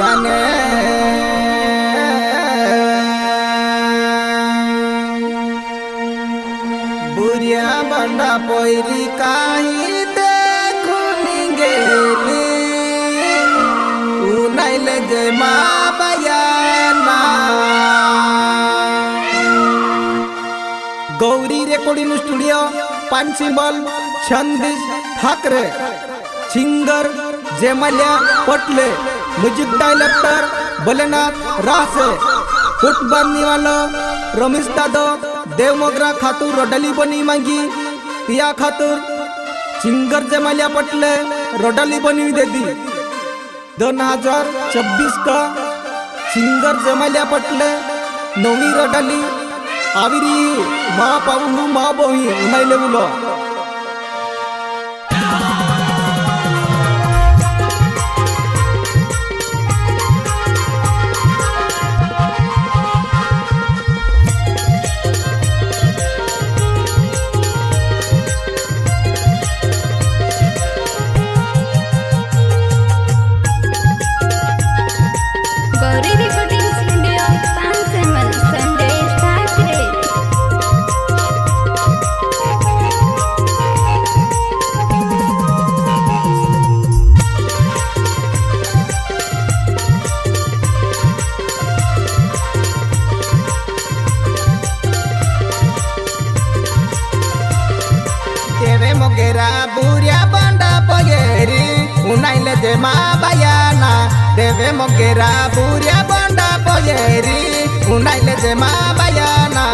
बायाने बुरिया बंडा पोयरी काही देखून गेली उनाइले जय मा बायाना गौरी रेकॉर्डिंग स्टुडिओ पानसिंबल छंदिस ठाकरे सिंगर जेमल्या पटले म्युझिक डायरेक्टर भोलेनाथ रासे फुटबॉल निवालो रमेश दादो देवमोगरा खातूर रोडली बनी मांगी पिया खातूर सिंगर जेमल्या पटले रोडली बनी दे दी 2026 का सिंगर जेमल्या पटले नवी रोडली आविरी मा पाऊ मा बोही उनाइले बोलो गौरी रिकॉर्डिंग स्टुडिओ पानसिंबल संदेश ठाकरे देवे मोगेरा बुरिया बंडा पोयरी उनाइले जे मा बायाना देवे मोगेरा बुरिया बंडा पोयरी उनाइले जे मा बायाना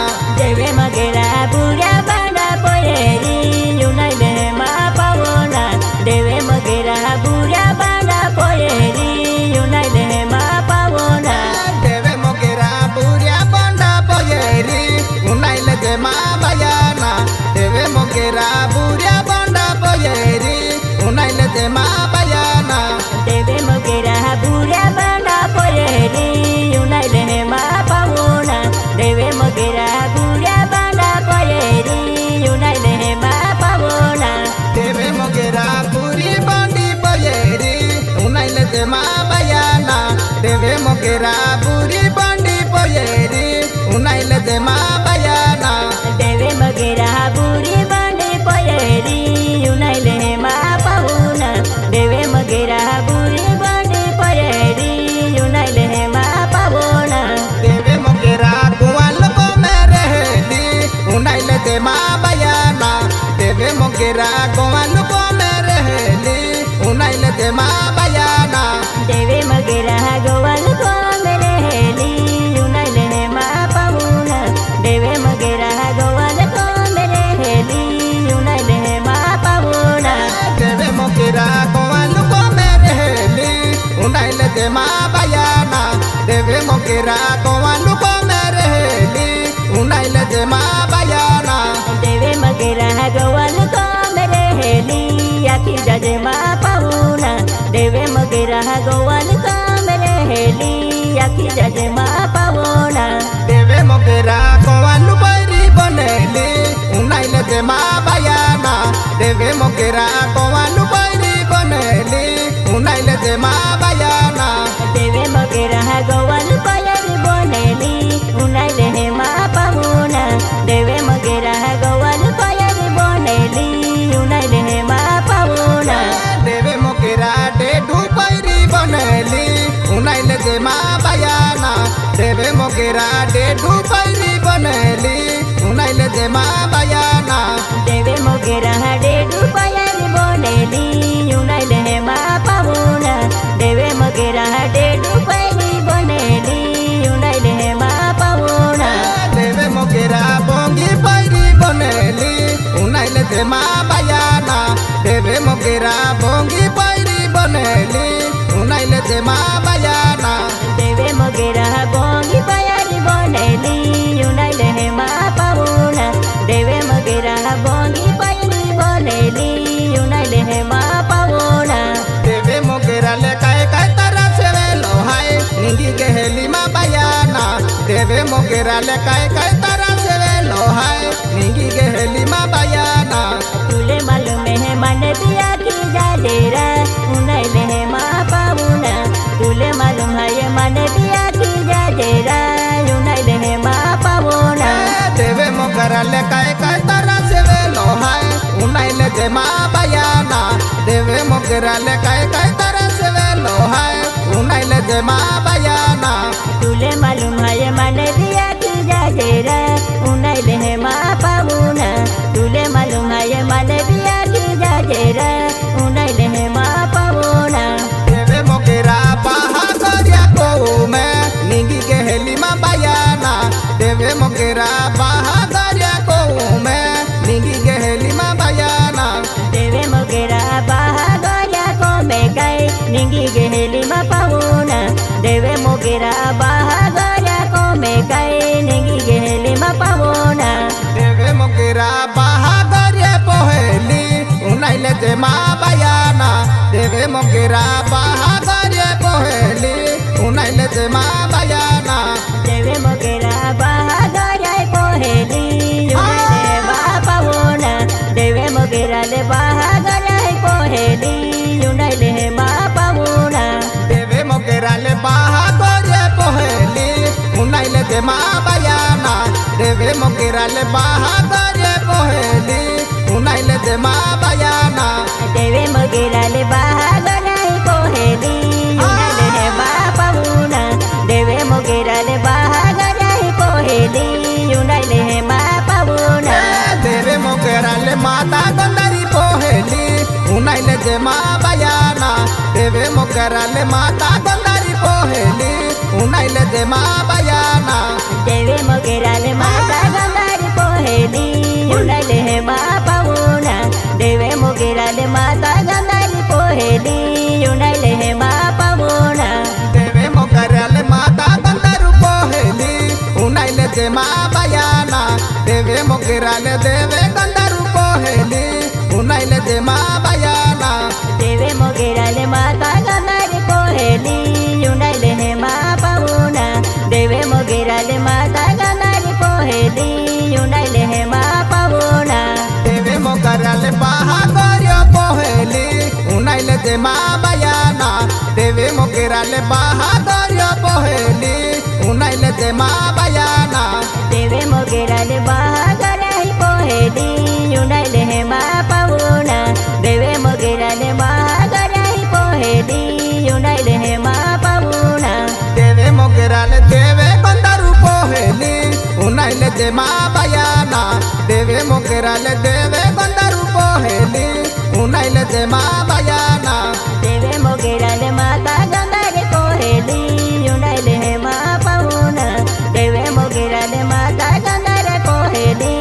देवे मगेरा बुऱ्या बांडा पोयरी युनाइले मा पावना देवे मगेरा बुऱ्या बांडा पोयरी युनाइले मा पावना देवे मोगेरा बुरिया बंडा पोयरी उनाइले जे मा बायाना देवे मोगेरा बुरिया बंडा पोयरी उनाइले जे मा बायाना देवे मगेरा बुऱ्या बांडा पोयरी युनाइले मा पावना देवे मगेरा बुऱ्या बांडा पोयरी युनाइले मा पावना देवे मोगेरा बुरी बंडी पोयरी उनाइले जे मा बायाना देवे मोगेरा बुरी बंडी पोयरी उनाइले जे मा बायाना देवे मगेरा बुरी बांडे पोयरी युनाइले मा पावना देवे मगेरा बुरी बांडे पोयरी युनाइले मा पावना देवे मोगेरा कुआल को में रहली उनाइले जे मा बायाना देवे मोगेरा कुआल को में रहली उनाइले जे मा बायाना देवे मगेरा गोवाल को मेरे हेली युनाइले मा पावना देवे मगेरा गोवाल को मेरे हेली युनाइले मा पावना देवे मोगेरा कुआल को में रहली उनाइले जे मा बायाना देवे मोगेरा कुआल को में रहली उनाइले जे मा बायाना देवे मगेरा गोवाल को मेरे हेली आखी जजे मा पावना देवे मगेरा गोवाल को मेरे हेली आखी जजे मा पावना देवे मोगेरा कुआल बैरी बनेली उनाइले जे मा बायाना देवे मोगेरा कुआल बैरी बनेली उनाइले जे मा बायाना देवे मगेरा गोवाल पायरी बनेली उनाइले मा पावना देवे मगेरा गोवाल पायरी बनेली उनाइले मा पावना देवे मोगेरा डेढ़ू बैरी बनेली उनाइले जे मा बायाना देवे मोगेरा डेढ़ू बैरी बनेली उनाइले जे मा बायाना देवे मगेरा डेढ़ू पायरी बनेली उनाइले मा पावना देवे मगेरा डेढ़ू पायरी बनेली उनाइले मा पावना देवे मोगेरा बोंगी बैरी बनेली उनाइले जे मा बायाना देवे मोगेरा बोंगी बैरी बनेली उनाइले जे मा बायाना देवे मगेरा बोंगी पायरी बनेली उनाइले मा पावना देवे मगेरा बोंगी पायरी बनेली उनाइले मा पावना देवे मोगेरा ले काय काय तरह से वेलो हाय निंगी गहेली मा बायाना देवे मोगेरा ले काय काय तरह से वेलो हाय निंगी गहेली मा बायाना तुले मालूम है मन दिया की जा डेरा उनाइले मा पावना तुले मालूम है जे माँ बयाना देवे मोगरा ले काय काय तरस वेलो है उनाइले जे माँ बयाना तुले मालूम है ये माने दिया की जाजेरा उनाइले है माँ पाऊना तुले मालूम है ये माने दिया की जाजेरा उनाइले है माँ पाऊना देवे मोगरा बाहा गरिया को मैं निंगी के हेली माँ बयाना देवे मोगरा बाहा गरिया को मैं निंगी के हेली माँ बयाना देवे मोगरा बाहा गरिया को मैं गए निंगी गेली माँ पाऊना देवे मोगरा बाहा गरिया को मैं गए निंगी गेली माँ पाऊना देवे मोगरा बाहा गरिया पोहेली उनाइले जे माँ बयाना देवे मोगरा बाहा गरिया पोहेली उनाइले जे माँ बयाना देवे मोगरा बाहा गरिया पोहेली उनाइले माँ पाऊना देवे मोगरा ले बाहा गरिया पोहेली उनाइले माँ पाऊना देवे मोगरा ले बाहा गरिया पोहेली उनाइले जे माँ बयाना देवे मोगरा ले बाहा गरिया पोहेली उनाइले जे माँ बयाना देवे मोगरा ले बाहा गरिया पोहेली उनाइले माँ पाऊना देवे मोगरा ले बाहा गरिया पोहेली उनाइले माँ पाऊना देवे मोगरा ले माता गंधारी पोहेली उनाइले जे माँ बयाना देवे मोगरा ले माता गंधारी पोहेली उनाइले जे माँ बयाना देवे मोगरा ले माता गंधारी पोहेली उनाइले माँ पाऊना देवे मोगरा ले माता गंधारी पोहेली उनाइले माँ पाऊना देवे मोगरा ले माता गंधारू पोहेली उनाइले जे माँ बयाना देवे मोगरा ले देवे गंधारू पोहेली उनाइले जे माँ बयाना देवे मोगरा ले माता गंधारी पोहेली उनाइले माँ पाऊना देवे मोगरा ले माता गंधारी पोहेली उनाइले माँ पाऊना देवे मोगरा ले बाहा गरिया पोहेली उनाइले जे माँ बयाना देवे मोगरा ले बाहा गरिया पोहेली उनाइले जे माँ बयाना देवे मोगरा ले बाहा गरिया पोहेली उनाइले माँ पाऊना देवे मोगरा ले बाहा गरिया पोहेली उनाइले माँ पाऊना देवे मोगरा ले देवे गंधारू पोहेली उनाइले जे माँ बयाना देवे मोगरा ले देवे गंधारू पोहेली उनाइले जे माँ बयाना देवे मोगरा ले माता गंधारी पोहेली उनाइले माँ पाऊना देवे मोगरा ले माता गंधारी पोहेली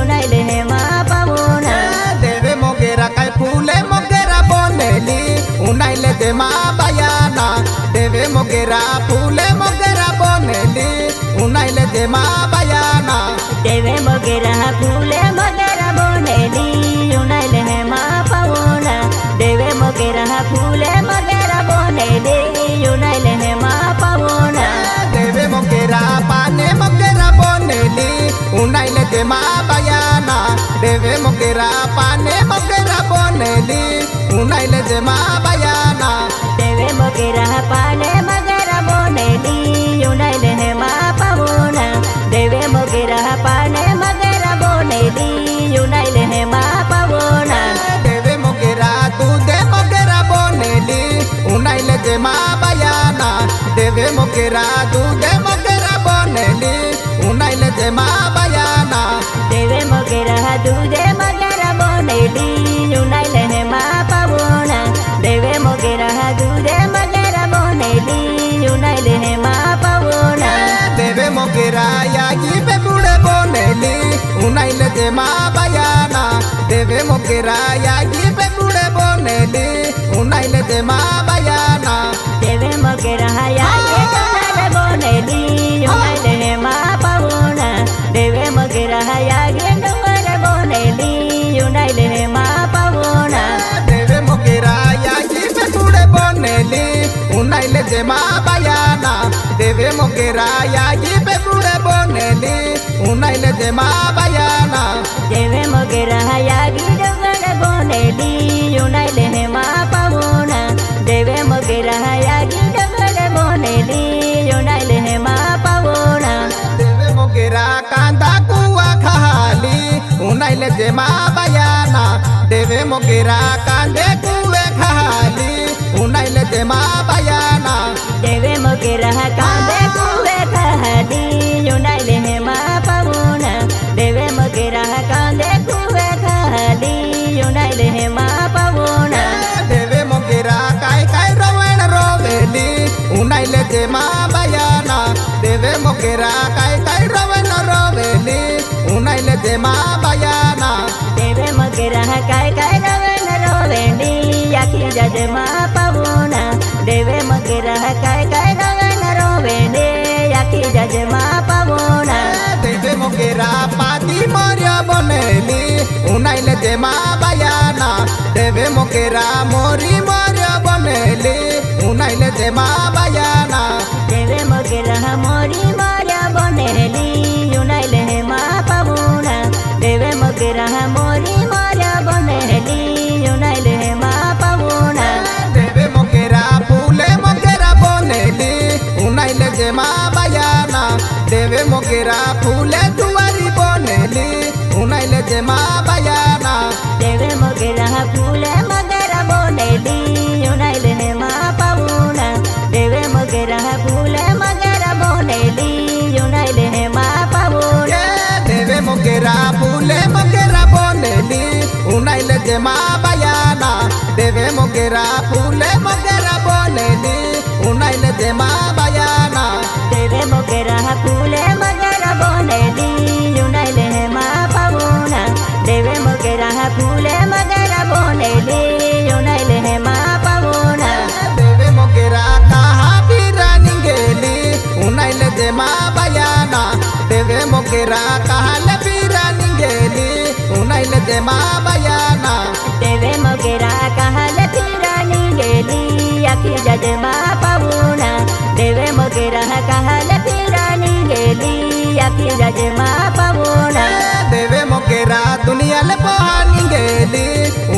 उनाइले माँ पाऊना देवे मोगरा काय फूले मोगरा बोनेली उनाइले जे माँ बयाना देवे मोगरा फूले मोगरा बोनेली उनाइले जे माँ बयाना देवे मोगरा फूले मोगरा बोनेली उनाइले माँ पाऊना देवे मोगरा फूले मोगरा बोनेली उनाइले माँ पाऊना देवे मोगरा पाने मोगरा बोनेली उनाइले जे माँ बयाना देवे मोगरा पाने मोगरा बोनेली उनाइले जे माँ बयाना देवे मोगरा पाने मोगरा बोनेली उनाइले माँ पाऊना देवे मोगरा पाने मोगरा बोनेली उनाइले माँ पाऊना देवे मोगरा दूधे मोगरा बोनेली उनाइले जे माँ बयाना देवे मोगरा दूधे मोगरा बोनेली उनाइले जे माँ बयाना देवे मोगरा दूधे मोगरा बोनेली उनाइले माँ पाऊना देवे मोगरा दूधे मोगरा बोनेली उनाइले माँ पाऊना देवे मोगरा यागी पे बूढ़े बोनेली उनाइले जे माँ बयाना देवे मोगरा यागी पे बूढ़े बोनेली उनाइले जे माँ बयाना देवे मोगरा यागी डोंगर बोनेली उनाइले माँ पाऊना देवे मोगरा यागी डोंगर बोनेली उनाइले माँ पाऊना देवे मोगरा यागी पे बूढ़े बोनेली उनाइले जे माँ बयाना देवे मोगरा यागी पे बूढ़े बोनेली उनाइले जे माँ बयाना देवे मोगरा यागी डोंगर बोनेली उनाइले माँ पाऊना देवे मोगरा यागी डोंगर बोनेली उनाइले माँ पाऊना देवे मोगरा कांदा कुआ खाली उनाइले जे माँ बयाना देवे mogira kande kuwe khali unaile te ma bayana debe mogira kande kuwe khali unaile he ma pavuna debe mogira kande kuwe khali unaile he ma pavuna debe mogira kai rowen roveli unaile te ma bayana debe mogira kai rowen roveli unaile te ma bayana debe mogira kai rowen roveli yakhi jaj ma pavuna debe mogira kai rowen roveli yakhi jaj ma pavuna debe mogira pati moria boneli unaile te ma bayana debe mogira mori moria boneli unaile te ma bayana debe mogira mori moria boneli unaile he ma pavuna debe mogira mori moria boneli unaile he ma pavuna debe mogira pule mogira boneli unaile te ma bayana debe mogira pule tuari boneli unaile te ma bayana debe mogira pule mogira boneli unaile he ma pavuna debe mogira pule mogira boneli unaile he ma pavuna debe mogira pule mogira boneli unaile te ma bayana debe mogira pule mogira boneli unaile te ma bayana debe mogira pule mogira boneli unaile he ma pavuna debe mogira pule mogira boneli unaile he ma pavuna debe mogira kaha piraningeli unaile te ma bayana debe mogira kaha le piraningeli unaile te ma bayana debe mogira kahal pirani geli yakhi jaj ma pavuna debe mogira kahal pirani geli yakhi jaj ma pavuna debe mogira dunia le pohaningeli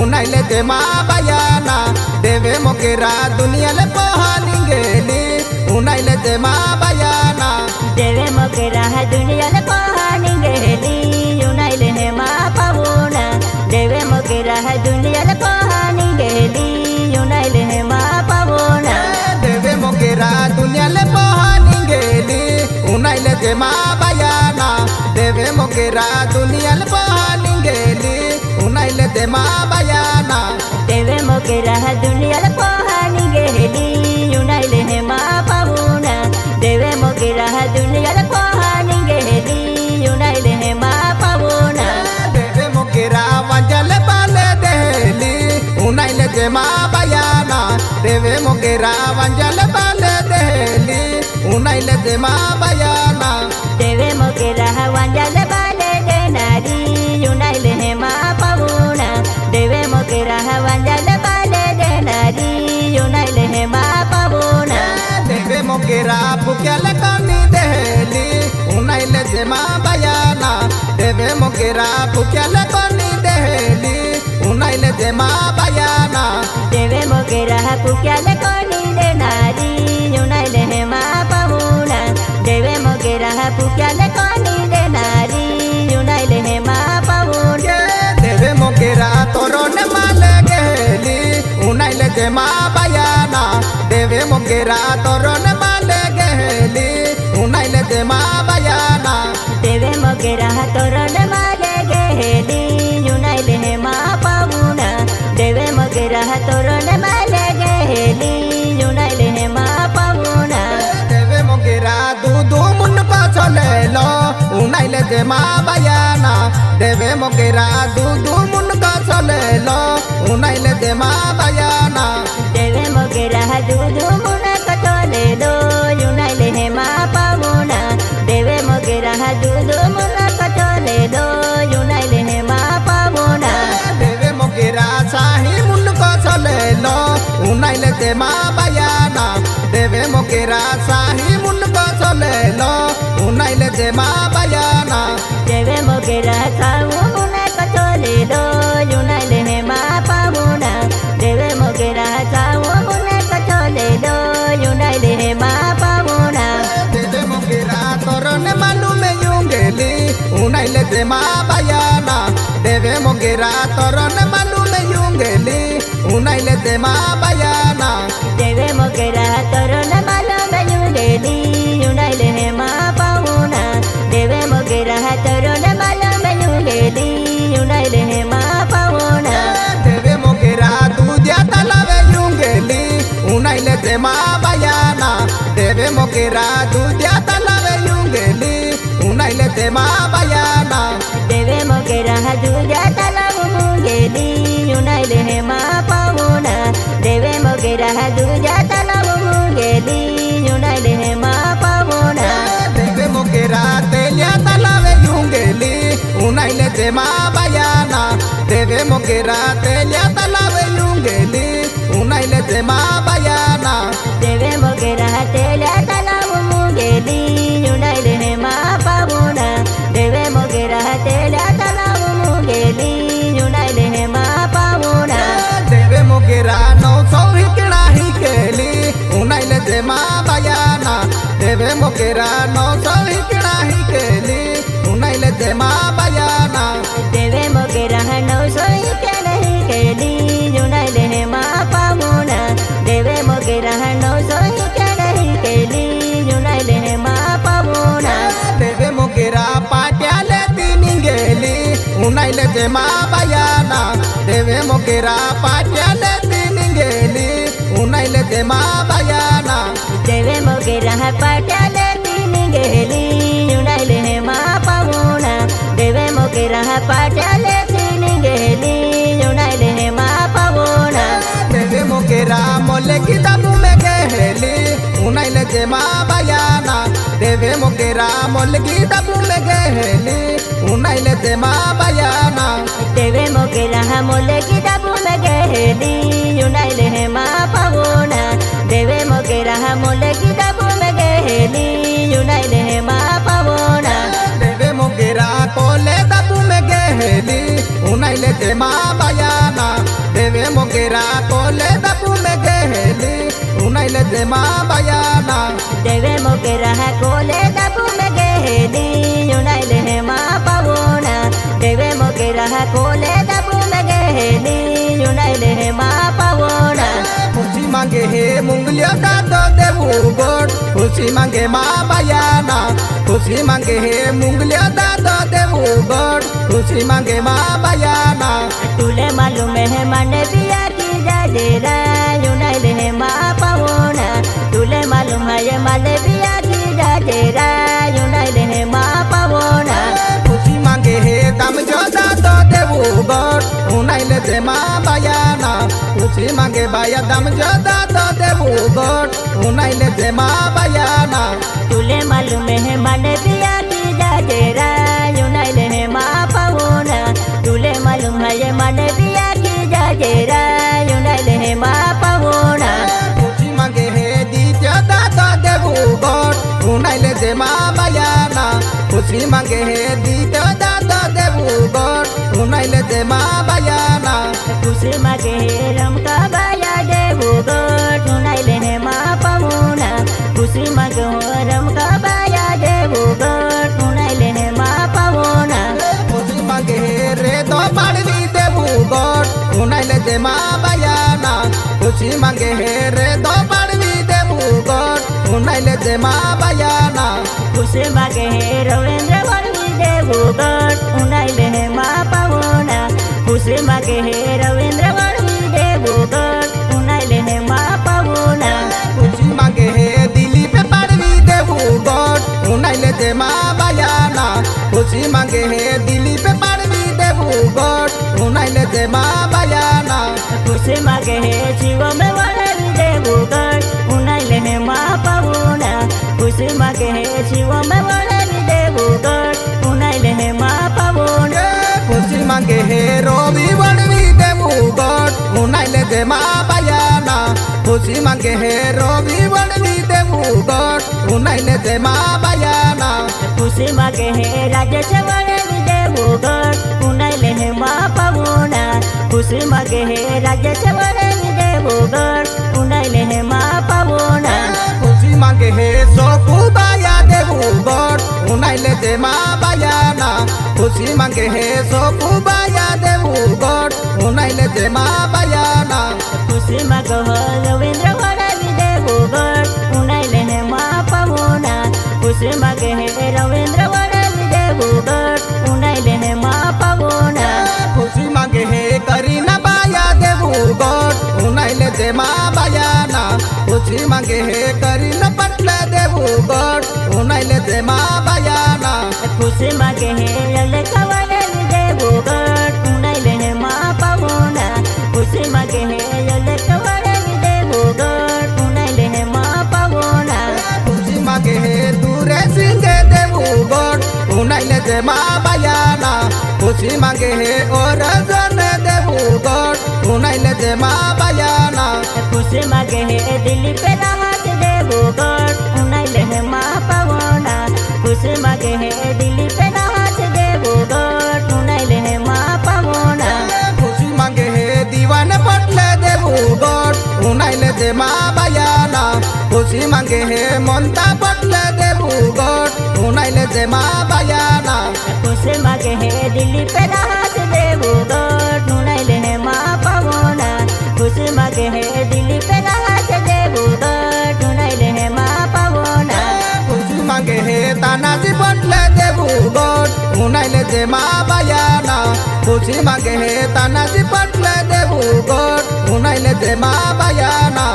unaile te ma bayana debe mogira dunia le pohaningeli unaile te ma bayana debe mogira dunia le pohani geli unaile he ma pavuna debe mogira dunia le pohani geli unaile he ma pavuna debe mogira dunia le pohaningeli unaile te ma bayana debe mogira dunia le pohaningeli unaile te ma bayana debe mogira dunia le pohani geli unaile he ma pavuna debe mogira dunia le pohani geli unaile he ma pavuna debe mogira wanjale pale deheli unaile te ma bayana debe mogira wanjale pale deheli unaile te ma bayana debe mogira wanjale bale de nari unaile he ma pavuna debe mogira wanjale bale de nari unaile he ma pavuna debe mogira pukyale kani deheli unaile te ma bayana debe mogira pukyale kani deheli unaile te ma bayana debe mogira pukyale koni de nari unaile he ma pavuna debe mogira pukyale koni de nari unaile he ma pavuna debe mogira torone male geheli unaile te ma bayana debe mogira torone male geheli unaile te ma bayana debe mogira torone male geheli unaile he ma pavuna debe mogira torone male geheli unaile he ma pavuna debe mogira dudu mun ko cholelo unaile te ma bayana debe mogira dudu mun ko cholelo unaile te ma bayana debe mogira dudu muna kachole do unaile he ma pavuna debe mogira dudu muna kachole do unaile he ma pavuna debe mogira sahi mun ko cholelo unaile te ma bayana debe mogira sahi mun ko cholelo unaile te ma bayana debe mogira sahu muna kachole do unaile he ma pavuna debe mogira sahu muna kachole do unaile he ma pavuna debe mogira torone malume yungeli unaile te ma bayana debe mogira torone malume yung Mogera दूधिया तलावे युंगेली उनाइले ते मा बयाना देवे मोगेरा दूजा तलाव मुंगेली उनाइले हे मा पावना देवे मोगेरा दूजा तलाव मुंगेली उनाइले हे मा पावना देवे मोगेरा तेलिया तलावे युंगेली उनाइले ते मा बयाना देवे मोगेरा तेलिया तलावे युंगेली उनाइले ते मा बयाना देवे मोगेरा तेलिया तलाव मुंगेली उनाइले हे मा पावना देवे मोगेरा तेलिया तलाव मुंगेली उनाइले हे मा पावना देवे मोगेरा 900 हिकड़ा ही केली उनाइले ते मा बयाना देवे मोगेरा 900 हिकड़ा ही केली उनाइले ते मा बयाना देवे मोगेरा 900 क्या नहीं केली उनाइले हे मा पावना देवे मोगेरा 900 क्या नहीं केली उनाइले हे मा पावना देवे मोगेरा पाट्याले तिनी गेली उनाइले ते मा बयाना देवे मोगेरा पाट्याले तिनी गेली उनाइले ते मा बयाना देवे मोगेरा पाट्याले तिनी गेली उनाइले हे मा पावना देवे मोगेरा पाट्याले तिनी गेली उनाइले हे मा पावना देवे मोगेरा मोले किताबू में गेली उनाइले ते मा बयाना देवे मोगेरा मोले किताबू में गेली उनाइले ते मा बयाना देवे मोगेरा मोले किताबू में गेली उनाइले हे मा पावना देवे मोगेरा मोले किताबू में गेली उनाइले हे मा पावना देवे मोगेरा कोले दाबू में गेली उनाइले ते मा बयाना देवे मोगेरा कोले दाबू में गेली उनाइले ते मा बयाना देवे मोगेरा कोले दाबू में गेली उनाइले हे मा पावना देवे मोगेरा कोले दाबू में गेली उनाइले हे मा पावना खुशी मांगे हे मुंगलिया का तो देवू गोड खुशी मांगे मा बयाना खुशी मांगे हे मुंगलिया का तो देवू गोड खुशी मांगे मा बयाना तुले मालूम है मन पिया की जाजेरा उनाइले हे मा पावना तुले मालूम है मन पिया की जाजेरा उनाइले हे मा पावना खुशी मांगे हे दम जोदा तो देवू गोड उनाइले ते मा बयाना खुशी मांगे बाया दम जोदा तो देवू गोड उनाइले ते मा बयाना तुले मालूम है मन पिया की जाजेरा उनाइले हे मा पावना तुले मालूम है मन पिया की जाजेरा उनाइले हे मा पावना खुशी मांगे हे दी जोदा तो देवू गोड उनाइले ते मा बयाना खुशी मांगे हे दी जोदा तो देवू गोड उनाइले ते मा बयाना खुशी मागे हे रमका बाया देवू गोट उनाइले हे मा पावना खुशी मागे हो रमका बाया देवू गोट उनाइले हे मा पावना खुशी मांगे हे रे तो पाड़वी देवू गोड उनाइले ते मा बयाना खुशी मांगे हे रे तो पाड़वी देवू गोड उनाइले ते मा बयाना खुशी मागे हे रविंद्र वर्मी देवू गोट उनाइले हे मा पावना खुशी मागे हे रविंद्र वर्मी देवू गोट उनाइले हे मा पावना खुशी मांगे हे दिल्ली पे पाड़वी देवू गोड उनाइले ते मा बयाना खुशी मांगे हे दिल्ली पे पाड़वी देवू गोड उनाइले ते मा बयाना खुशी मागे हे शिव में वर्मी देवू गोट उनाइले हे मा पावना खुशी मागे हे शिव में वर्मी देवू गोट उनाइले हे मा पावना खुशी मांगे हे रोवी वड़वी देवू गोड उनाइले ते मा बयाना खुशी मांगे हे रोवी वड़वी देवू गोड उनाइले ते मा बयाना खुशी मागे हे राजेश वर्मी देवू गोट उनाइले हे मा पावना खुशी मागे हे राजेश वर्मी देवू गोट उनाइले हे मा पावना खुशी मांगे हे सोकू बाया देवू गोड उनाइले ते मा बयाना खुशी मांगे हे सोकू बाया देवू गोड उनाइले ते मा बयाना खुशी मागे हो रविंद्र वर्मी देवू गोट उनाइले हे मा पावना खुशी मागे हे रविंद्र वर्मी देवू गोट उनाइले हे मा पावना खुशी मांगे हे करीना बाया देवू गोड उनाइले ते मा बयाना खुशी मांगे हे करीना पटले देवू देवगढ़ उनाइले जे माँ बयाना खुशी मागे हे अले कवरली देवगढ़ उनाइले हे माँ पावना खुशी मागे हे अले कवरली देवगढ़ उनाइले हे माँ पावना खुशी मागे हे दूरे सिंगे देवगढ़ उनाइले जे माँ बयाना खुशी मागे हे और जन देवगढ़ उनाइले जे माँ बयाना खुशी मागे हे दिल्ली पे राहत देवगढ़ उनाइले हे माँ पावना खुशी मागे हे दिल्ली पे राहत देवगढ़ उनाइले हे माँ पावना खुशी मागे हे दीवान पटले देवगढ़ उनाइले जे माँ बयाना खुशी मागे हे ममता पटले देवगढ़ उनाइले जे माँ बयाना खुशी मागे हे दिल्ली पे राहत देवगढ़ उनाइले हे माँ पावना खुशी मागे हे दिल्ली पे राहत देवगढ़ उनाइले हे माँ पावना खुशी मागे हे तानाजी पटले देवगढ़ उनाइले जे माँ बयाना खुशी मागे हे तानाजी पटले देवगढ़ उनाइले जे माँ बयाना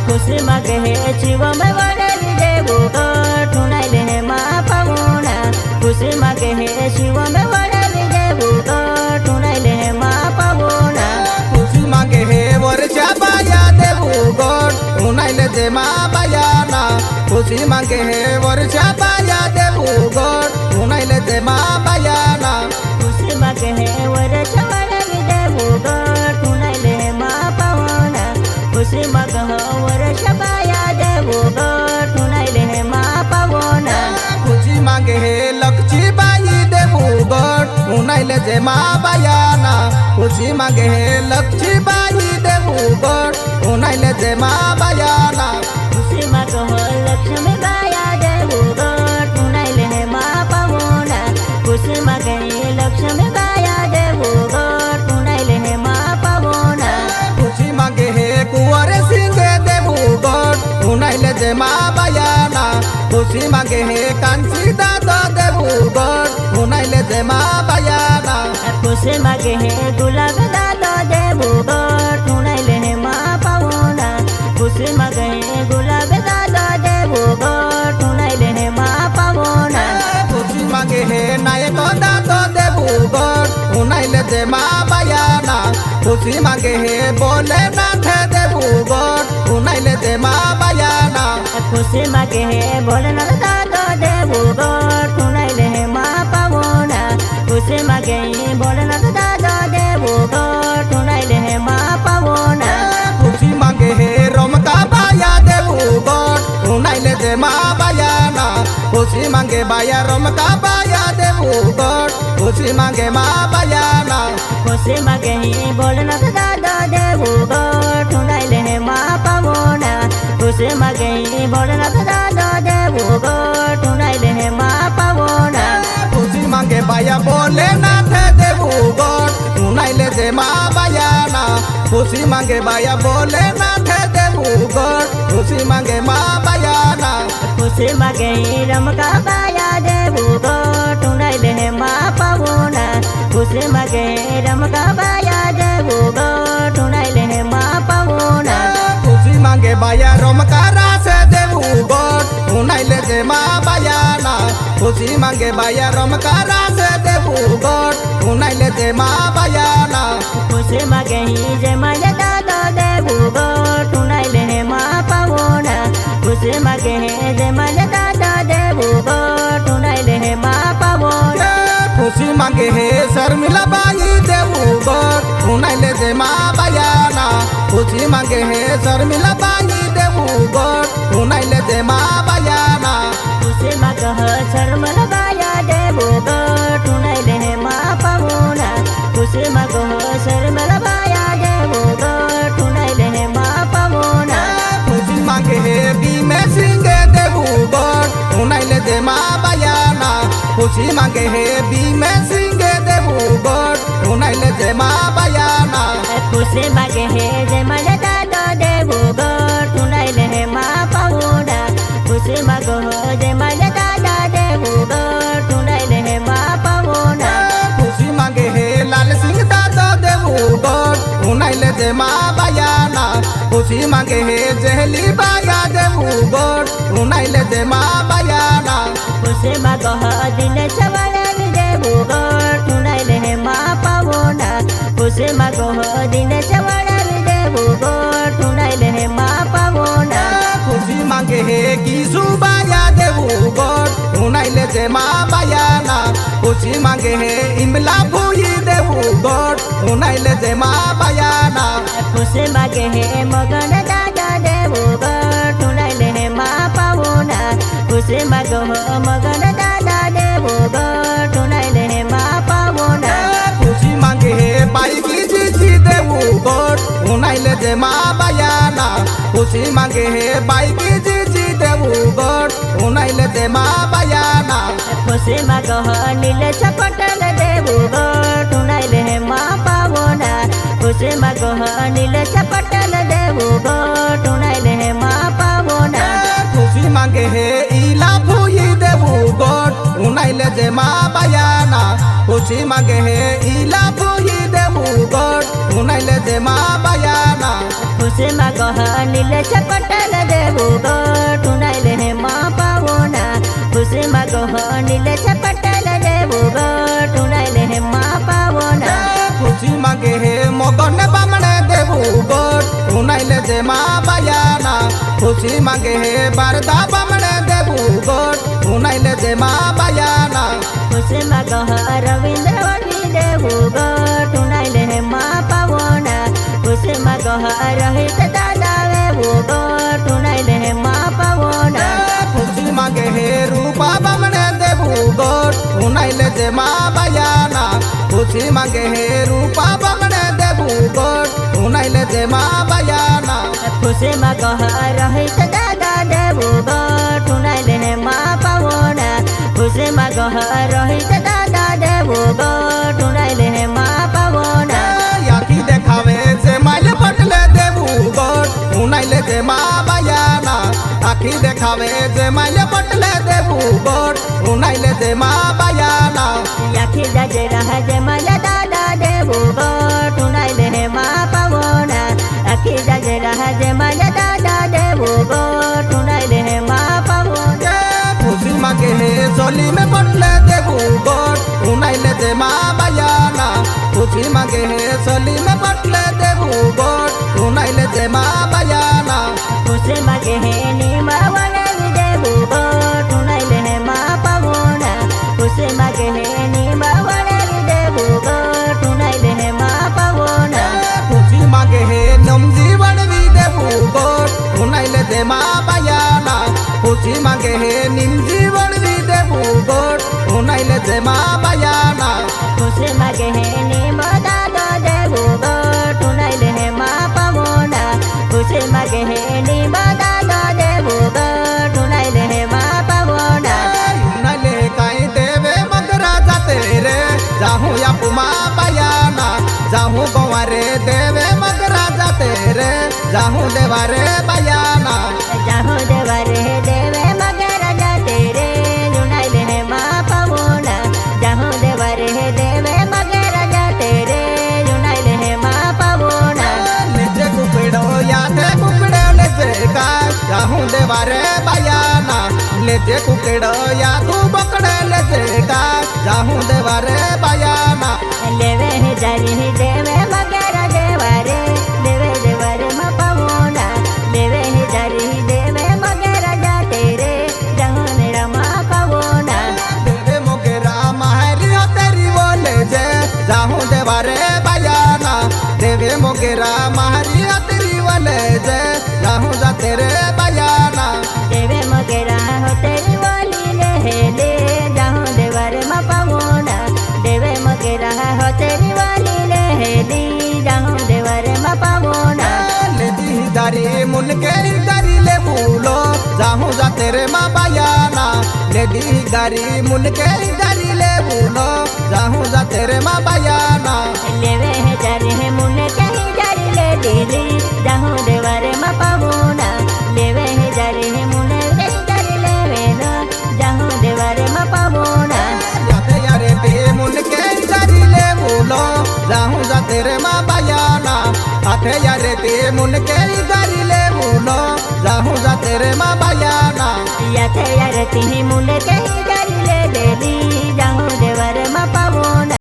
खुशी मागे हे शिवम वरली देवगढ़ उनाइले हे माँ पावना खुशी मागे हे शिवम वरली देवगढ़ उनाइले हे माँ पावना खुशी मागे हे वर्षा बाया देवगढ़ उनाइले जे माँ बयाना खुशी मागे हे वर्षा बाया देवगढ़ उनाइले जे माँ बयाना खुशी मागे हे वरचा वरली देवगढ़ उनाइले हे माँ पावना खुशी मागे हे वरचा बाया देवगढ़ उनाइले हे माँ पावना खुशी मागे हे लक्ष्मी बाई देवगढ़ उनाइले जे माँ बयाना खुशी मागे हे लक्ष्मी बाई देवगढ़ उनाइले जे माँ बयाना खुशी मागे हे लक्ष्मी बाया देवगढ़ उनाइले हे माँ पावना खुशी मागे हे लक्ष्मी बाया देवगढ़ उनाइले हे माँ पावना खुशी मागे हे कुंवर सिंह देवगढ़ उनाइले जे माँ बयाना खुशी मागे हे कांसी दादा देवगढ़ उनाइले जे माँ बयाना खुशी मागे हे गुलाब दादा देवगढ़ उनाइले हे माँ पावना खुशी मागे हे गुलाब दादा देवगढ़ उनाइले हे माँ पावना खुशी मागे हे नायक दादा देवगढ़ उनाइले जे माँ बयाना खुशी मागे हे भोलेनाथ देवगढ़ उनाइले जे माँ बयाना खुशी मागे हे भोलेनाथ दादा देवगढ़ उनाइले हे माँ पावना खुशी मागे हे भोलेनाथ दादा देवगढ़ उनाइले हे माँ पावना खुशी मागे हे रमका बाया देवगढ़ उनाइले जे माँ बयाना खुशी मागे बाया रमका बाया देवगढ़ खुशी मागे माँ बयाना खुशी मागे हे भोलेनाथ दादा देवगढ़ उनाइले हे माँ पावना खुशी मागे हे भोलेनाथ दादा देवगढ़ उनाइले हे माँ पावना खुशी मागे बाया भोलेनाथ देवगढ़ उनाइले जे माँ बयाना खुशी मागे बाया भोलेनाथ देवगढ़ खुशी मागे माँ बयाना खुशी मागे हे रमका बाया देवगढ़ उनाइले हे माँ पावना खुशी मागे हे रमका बाया देवगढ़ उनाइले हे माँ पावना खुशी मागे बाया रमका रास देवगढ़ उनाइले जे माँ बयाना खुशी मागे बाया रमका रास देवगढ़ उनाइले जे माँ बयाना खुशी मागे हे जय माया दादा देवगढ़ उनाइले हे माँ पावना खुशी मागे हे जय माया दादा देवगढ़ उनाइले हे माँ पावना खुशी मागे हे शर्मिला बाई देवगढ़ उनाइले जे माँ बयाना खुशी मागे हे शर्मिला बाई देवगढ़ उनाइले जे माँ बयाना खुशी मागे हे शर्मिला बाया देवगढ़ उनाइले हे माँ पावना खुशी मागे हे शर्मिला बाया देवगढ़ उनाइले हे माँ पावना खुशी मागे हे बीमे सिंह देवगढ़ उनाइले जे माँ बयाना खुशी मागे हे बीमे सिंह देवगढ़ उनाइले जे माँ बयाना खुशी मागे हे जय माया दादा देवगढ़ उनाइले हे माँ पावना खुशी मागे हे जय माया दादा देवगढ़ उनाइले हे माँ पावना खुशी मागे हे लाल सिंह दादा देवगढ़ उनाइले जे माँ बयाना खुशी मांगे हे जहली बाया देबू गोट उनाइले जे माँ बयाना खुशी मागह दिन चवड़ा देबू गोट उनाइले हे माँ पावना खुशी मागह दिन चवड़ा देबू गोट उनाइले हे माँ पावना खुशी मांगे हे किसु बाया देबू गोट उनाइले जे माँ बयाना खुशी मांगे हे इमला भूई देबू गोट उनाइले जे माँ बयाना खुशी मागे हे मगन दादा देबू गोट उनाइले हे माँ पावना खुशी मागो मगन दादा देबू गोट उनाइले हे माँ पावना खुशी मांगे हे बाई की जीजी देबू गोट उनाइले जे माँ बयाना खुशी मांगे हे बाई की जीजी देबू गोट उनाइले जे माँ बयाना खुशी मागो नील चपटल देबू गोट उनाइले हे माँ पावना खुशी मागो नील चपटल देबू गोट उनाइले हे माँ पावना खुशी मांगे हे इला भूई देबू गोट उनाइले जे माँ बयाना खुशी मांगे हे इला भूई देबू गोट उनाइले जे माँ बयाना खुशी मागो नील चपटल देबू गोट उनाइले हे माँ पावना खुशी मागो नील चपटल देबू गोट उनाइले हे माँ पावना खुशी मांगे हे मगन बामणे देबू गोट उनाइले जे माँ बयाना खुशी मांगे हे बारदा बामणे देबू गोट उनाइले जे माँ बयाना खुशी मागो रविंद्र वनी देबू गोट उनाइले हे माँ पावना खुशी मागो रोहित दादा देबू गोट उनाइले हे माँ पावना खुशी मांगे हे रूपा बामणे देबू गोट उनाइले जे माँ बयाना खुशी मांगे हे रूपा बामणे देबू गोट उनाइले जे माँ बयाना खुशी मागो रोहित दादा देबू गोट उनाइले हे माँ पावना खुशी मागो रोहित दादा देबू गोट उनाइले हे माँ पावना याकी देखावे जे माइल पटले देबू गोट उनाइले जे माँ बयाना आखी देखावे जे माइल पटले देबू गोट उनाइले जे माँ बयाना याखी जजे रह जे माला दादा देबू गोट उनाइले हे माँ पावना आखी जजे रह जे माला दादा देबू गोट उनाइले हे माँ पावना खुशी मांगे हे सोली में पटले देबू गोट उनाइले जे माँ बयाना खुशी मांगे हे सोली में पटले देबू गोट उनाइले जे माँ बयाना खुशी मागे हे नीमा वाला देबू गोट उनाइले हे माँ पावना खुशी मागे हे नीमा वाला देबू गोट उनाइले हे माँ पावना खुशी मांगे हे नम जीवन भी देबू गोट उनाइले जे माँ बयाना खुशी मांगे हे निम जीवन भी देबू गोट उनाइले जे माँ बयाना खुशी मागे हे नीमा दादा देबू गोट उनाइले हे माँ पावना खुशी मागे हे नीमा दादा देबू गोट उनाइले हे माँ पावना उनाइले काई देवे मगरा जाते रे जाहू या पुमा बयाना जाहू गोवा रे देवे मगरा जाते रे जाहू देवा रे बयाना जाहू देवा रे देवे मगर जाते रे उनाइले हे माँ पावना जाहू देवा रे देवे मगर जाते रे उनाइले हे माँ पावना लेजे कुकड़ो यादे कुकड़े लेजे का जाहू देवा रे बयाना लेजे कुकड़ो यादू बकड़े लेजे का जाहू देवा रे बयाना लेवे हे जारी हे देवे मगर देवा रे देवे देवा रे माँ पावना लेवे हे जारी हे देवे मगर जाते रे जाहू मेरा माँ पावना देवे मोगेरा महरी हो तेरी वो लेजे जाहू देवा रे बयाना देवे मोगेरा महरी हो तेरी वो लेजे जाहू जा तेरे बयाना देवे मगेरा हो तेरी वाली ले जाहू देवा रे माँ पावना देवे मगेरा हो तेरी वाली ले जाहू देवा रे माँ पावना लेती दारी मुनके दारी ले भूलो जाहू जा तेरे माँ बयाना लेती गारी मुनके दारी ले भूलो जाहू जा तेरे माँ बयाना लेवे है जारी है मुन्ने कहीं जारी ले दीदी जाहू देवा रे माँ पावना लेवे है जारी है मुन्ने कहीं जारी लेवे ना जाहू देवा रे माँ पावना याते यारे ते मुनके दारी ले भूलो जाहू जा तेरे माँ बयाना हाथ याथे यारे ते मुन के गरिले मुनो जाहू जाते रे मा बयाना याथे यार ती मुन के गरिले देली जाहू देवर मा पावोना